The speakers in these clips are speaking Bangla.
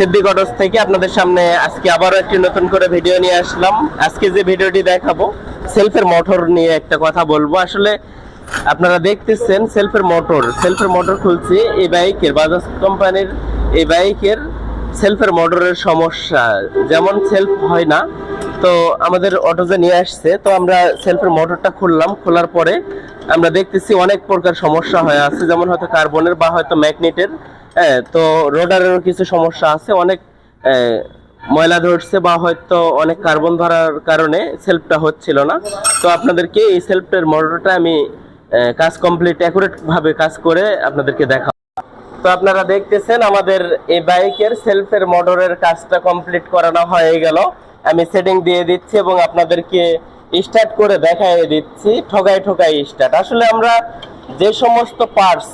সিদ্দিক অটোস থেকে আপনাদের সামনে আজকে আবারও একটি নতুন করে ভিডিও নিয়ে আসলাম। আজকে যে ভিডিওটি দেখাবো সেলফের মোটর নিয়ে একটা কথা বলবো। আসলে আপনারা দেখতেছেন সেলফের মোটর খুলছি এই বাইকের, বাজাজ কোম্পানির এই বাইকের সেলফের মোটরের সমস্যা, যেমন সেলফ হয় না, তো আমাদের অটোজে নিয়ে আসছে। তো আমরা সেলফের মোটরটা খুললাম, খোলার পরে আমরা দেখতেছি অনেক প্রকার সমস্যা হয়ে আছে, যেমন হয়তো কার্বনের বা হয়তো ম্যাগনেটের, তো রোডারেরও কিছু সমস্যা আছে, অনেক ময়লা ধরছে বা হয়তো অনেক কার্বন ধরার কারণে সেলফটা হচ্ছিল না। তো আপনাদেরকে এই সেলফের মোটরটা আমি কাজ কমপ্লিট অ্যাকুরেট ভাবে কাজ করে আপনাদেরকে দেখাবো। তো আপনারা দেখতেছেন আমাদের এই বাইকের সেলফের মোটরের কাজটা কমপ্লিট করানো হয়ে গেল। আমি সেটিং দিয়ে দিচ্ছি এবং আপনাদেরকে স্টার্ট করে দেখাই দিচ্ছি, ঠোকাই স্টার্ট। আসলে আমরা যে সমস্ত পার্টস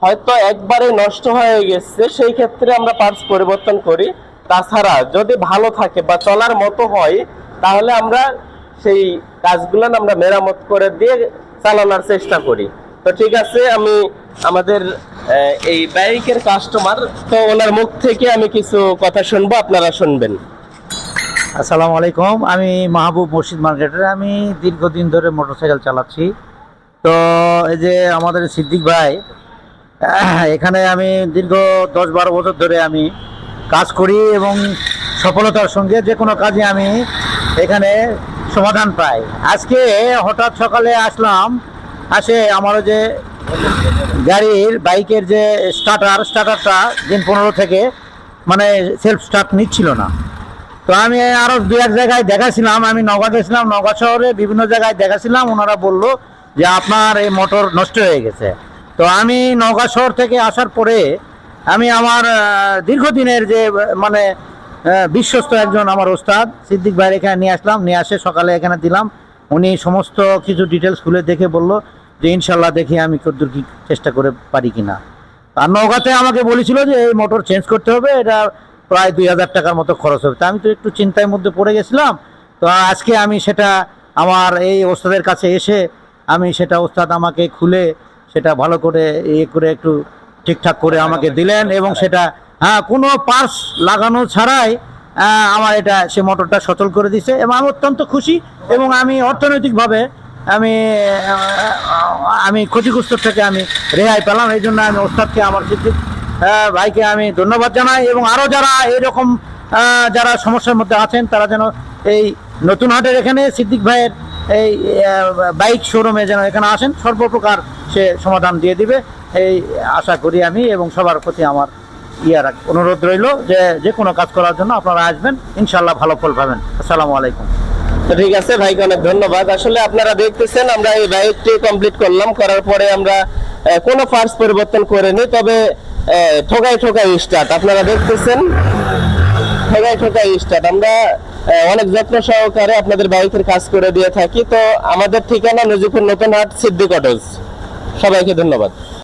হয়তো একবারে নষ্ট হয়ে গেছে সেই ক্ষেত্রে আমরা পার্টস পরিবর্তন করি, তাছাড়া যদি ভালো থাকে বা চলার মতো হয় তাহলে আমরা সেই কাজগুলো আমরা মেরামত করে দিয়ে চালানোর চেষ্টা করি। তো ঠিক আছে, আমি আমাদের এই বাইকের কাস্টমার, তো ওনার মুখ থেকে আমি কিছু কথা শুনবো, আপনারা শুনবেন। আসসালামু আলাইকুম, আমি মাহবুব মসজিদ মার্কেটের। আমি দীর্ঘদিন ধরে মোটরসাইকেল চালাচ্ছি। তো এই যে আমাদের সিদ্দিক ভাই, এখানে আমি দীর্ঘ 10-12 বছর ধরে আমি কাজ করি এবং সফলতার সঙ্গে যে কোনো কাজে আমি এখানে সমাধান পাই। আজকে হঠাৎ সকালে আসলাম, আমার যে গাড়ির বাইকের যে স্টার্টারটা দিন 15 থেকে মানে সেলফ স্টার্ট নিচ্ছিল না। তো আমি আরও 2-1 জায়গায় দেখাছিলাম, আমি নওগাঁ গেছিলাম, নওগাঁ শহরে বিভিন্ন জায়গায় দেখাছিলাম। ওনারা বলল যে আপনার এই মোটর নষ্ট হয়ে গেছে। তো আমি নওগাঁ শহর থেকে আসার পরে আমি আমার দীর্ঘদিনের যে মানে বিশ্বস্ত একজন আমার ওস্তাদ সিদ্দিক ভাইয়ের এখানে নিয়ে আসলাম, নিয়ে আসে সকালে এখানে দিলাম। উনি সমস্ত কিছু ডিটেলস খুলে দেখে বলল যে ইনশাল্লাহ দেখি আমি কতদূর কি চেষ্টা করে পারি কিনা। আর নওগাঁতে আমাকে বলেছিল যে এই মোটর চেঞ্জ করতে হবে, এটা প্রায় 2000 টাকার মতো খরচ হবে। তা আমি তো একটু চিন্তার মধ্যে পড়ে গেছিলাম। তো আজকে আমি সেটা আমার এই ওস্তাদের কাছে এসে আমি সেটা ওস্তাদ আমাকে খুলে সেটা ভালো করে করে একটু ঠিকঠাক করে আমাকে দিলেন এবং সেটা কোনো পার্টস লাগানো ছাড়াই আমার এটা সে মোটরটা সচল করে দিছে এবং আমি অত্যন্ত খুশি এবং আমি অর্থনৈতিকভাবে আমি ক্ষতিগ্রস্ত থেকে আমি রেহাই পেলাম। এই জন্য আমি ওস্তাদকে, আমার সিদ্দিক ভাইকে আমি ধন্যবাদ জানাই এবং আরও যারা এইরকম যারা সমস্যার মধ্যে আছেন তারা যেন এই নতুন হাটের এখানে সিদ্দিক ভাইয়ের এই বাইক শোরুমে যেন এখানে আসেন, সর্বপ্রকার সে সমাধান দিয়ে দিবে এই আশা করি আমি। এবং সবার প্রতি আমার অনুরোধ রইল যে কোনো কাজ করার জন্য আপনারা আসবেন, ইনশাল্লাহ ভালো ফল পাবেন। আসসালামু আলাইকুম। ঠিক আছে ভাইকে অনেক ধন্যবাদ। আসলে আপনারা দেখতেছেন আমরা এই বাইকটি কমপ্লিট করলাম, করার পরে আমরা কোনো পার্টস পরিবর্তন করিনি, তবে ঠোকাই স্টার্ট আপনারা দেখতেছেন, ঠোকাই স্টার্ট আমরা অনেক যত্ন সহকারে আপনাদের বাইকের কাজ করে দিয়ে থাকি। তো আমাদের ঠিকানা নজিপুর নতুন হাট, সিদ্দিক অটোস। সবাইকে ধন্যবাদ।